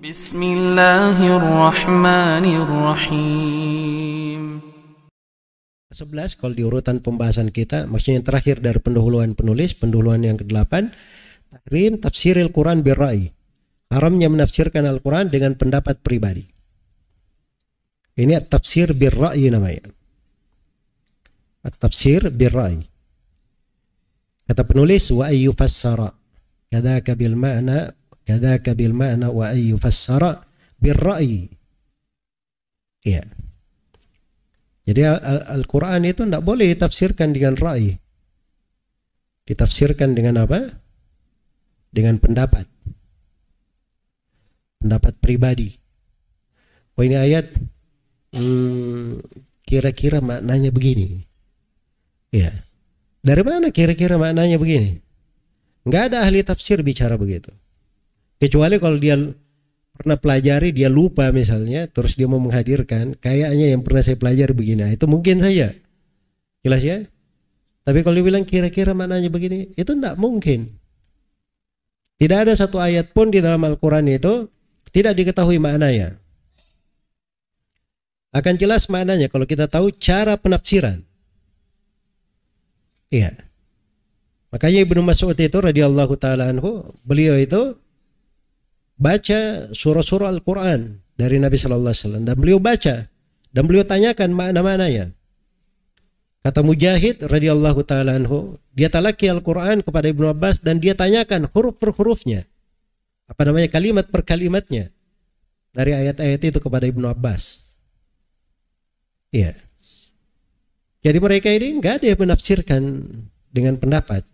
Bismillahirrahmanirrahim. 11 kalau di urutan pembahasan kita, maksudnya yang terakhir dari pendahuluan penulis, pendahuluan yang ke-8, tahrim tafsiril Quran birra'i. Haramnya menafsirkan Al-Quran dengan pendapat pribadi. Ini tafsir birra'i namanya. Tafsir birra'i. Kata penulis, wa ayyu fassara kadaka bil ma'na wa ayyu fassara birra'i. Ya. Jadi Al-Quran itu tidak boleh ditafsirkan dengan ra'i. Ditafsirkan dengan apa? Dengan pendapat. Pendapat pribadi. Oh ini ayat kira-kira maknanya begini. Ya. Dari mana kira-kira maknanya begini? Enggak ada ahli tafsir bicara begitu. Kecuali kalau dia pernah pelajari, dia lupa misalnya, terus dia mau menghadirkan, kayaknya yang pernah saya pelajari begini, nah, itu mungkin saja. Jelas ya? Tapi kalau dia bilang kira-kira maknanya begini, itu tidak mungkin. Tidak ada satu ayat pun di dalam Al-Quran itu tidak diketahui maknanya. Akan jelas maknanya kalau kita tahu cara penafsiran. Iya. Makanya Ibnu Mas'ud itu radhiyallahu taala anhu, beliau itu baca surah-surah Al-Quran dari Nabi Sallallahu Alaihi Wasallam, dan beliau baca dan beliau tanyakan makna-maknanya. Kata Mujahid radhiyallahu taala anhu, dia talaki Al-Quran kepada Ibnu Abbas dan dia tanyakan huruf per hurufnya, apa namanya, kalimat per kalimatnya dari ayat-ayat itu kepada Ibnu Abbas. Iya. Jadi mereka ini enggak ada yang menafsirkan dengan pendapat,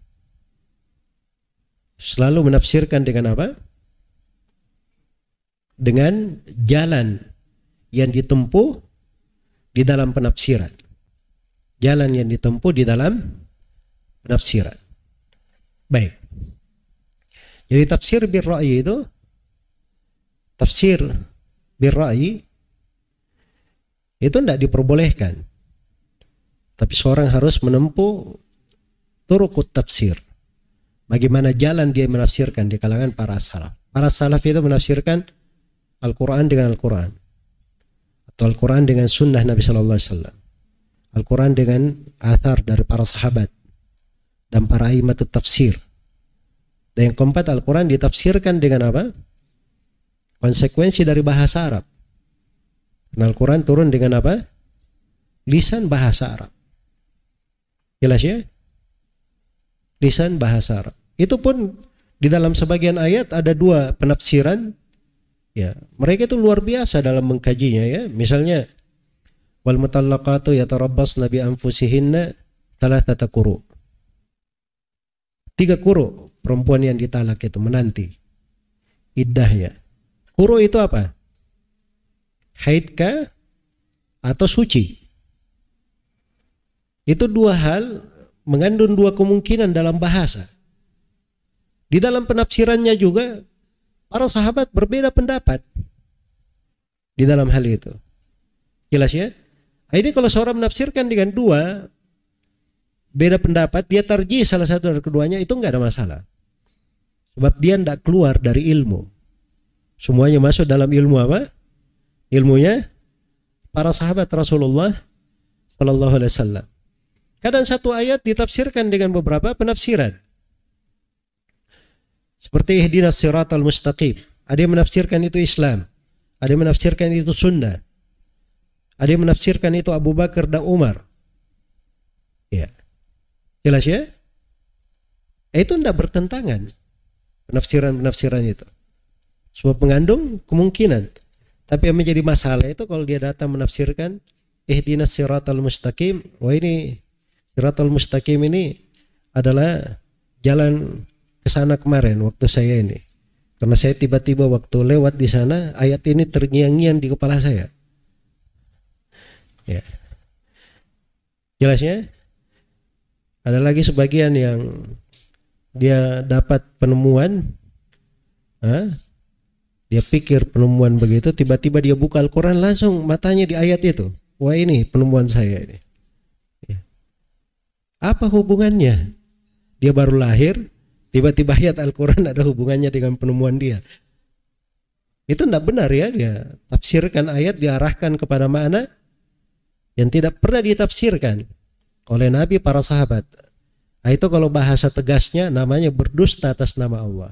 selalu menafsirkan dengan apa? Dengan jalan yang ditempuh di dalam penafsiran. Jalan yang ditempuh di dalam penafsiran. Baik. Jadi tafsir birra'i itu, tafsir birra'i itu tidak diperbolehkan. Tapi seorang harus menempuh turukut tafsir. Bagaimana jalan dia menafsirkan di kalangan para salaf. Para salaf itu menafsirkan Al-Quran dengan Al-Quran, atau Al-Quran dengan sunnah Nabi Sallallahu Alaihi Wasallam, Al-Quran dengan athar dari para sahabat dan para imam tafsir. Dan yang keempat, Al-Quran ditafsirkan dengan apa? Konsekuensi dari bahasa Arab. Dan Al-Quran turun dengan apa? Lisan bahasa Arab. Jelas ya? Lisan bahasa Arab. Itu pun di dalam sebagian ayat ada dua penafsiran. Ya, mereka itu luar biasa dalam mengkajinya ya. Misalnya wal mutallaqatu yatarabbasna bi anfusihinna thalathata quru. 3 quru perempuan yang ditalak itu menanti iddahnya. Quru itu apa? Haid kah atau suci? Itu dua hal mengandung dua kemungkinan dalam bahasa. Di dalam penafsirannya juga para sahabat berbeda pendapat di dalam hal itu. Jelas ya? Ini kalau seorang menafsirkan dengan dua beda pendapat, dia tarjih salah satu dari keduanya, itu enggak ada masalah. Sebab dia tidak keluar dari ilmu. Semuanya masuk dalam ilmu apa? Ilmunya para sahabat Rasulullah Sallallahu Alaihi Wasallam. Kadang satu ayat ditafsirkan dengan beberapa penafsiran. Seperti ihdinas siratal mustaqim. Ada yang menafsirkan itu Islam. Ada yang menafsirkan itu sunnah. Ada yang menafsirkan itu Abu Bakar dan Umar. Ya. Jelas ya? Itu tidak bertentangan. Penafsiran-penafsiran itu. Sebab mengandung kemungkinan. Tapi yang menjadi masalah itu kalau dia datang menafsirkan ihdinas siratal mustaqim. Wah ini siratal mustaqim ini adalah jalan ke sana kemarin waktu saya ini. Karena saya tiba-tiba waktu lewat di sana, ayat ini terngiang-ngiang di kepala saya. Ya. Jelas ya? Ada lagi sebagian yang dia dapat penemuan, dia pikir penemuan begitu, tiba-tiba dia buka Al-Quran langsung matanya di ayat itu. Wah ini penemuan saya ini. Ya. Apa hubungannya? Dia baru lahir, tiba-tiba ayat Al-Quran ada hubungannya dengan penemuan dia. Itu tidak benar ya, dia tafsirkan ayat diarahkan kepada makna yang tidak pernah ditafsirkan oleh Nabi, para sahabat. Nah, itu kalau bahasa tegasnya namanya berdusta atas nama Allah.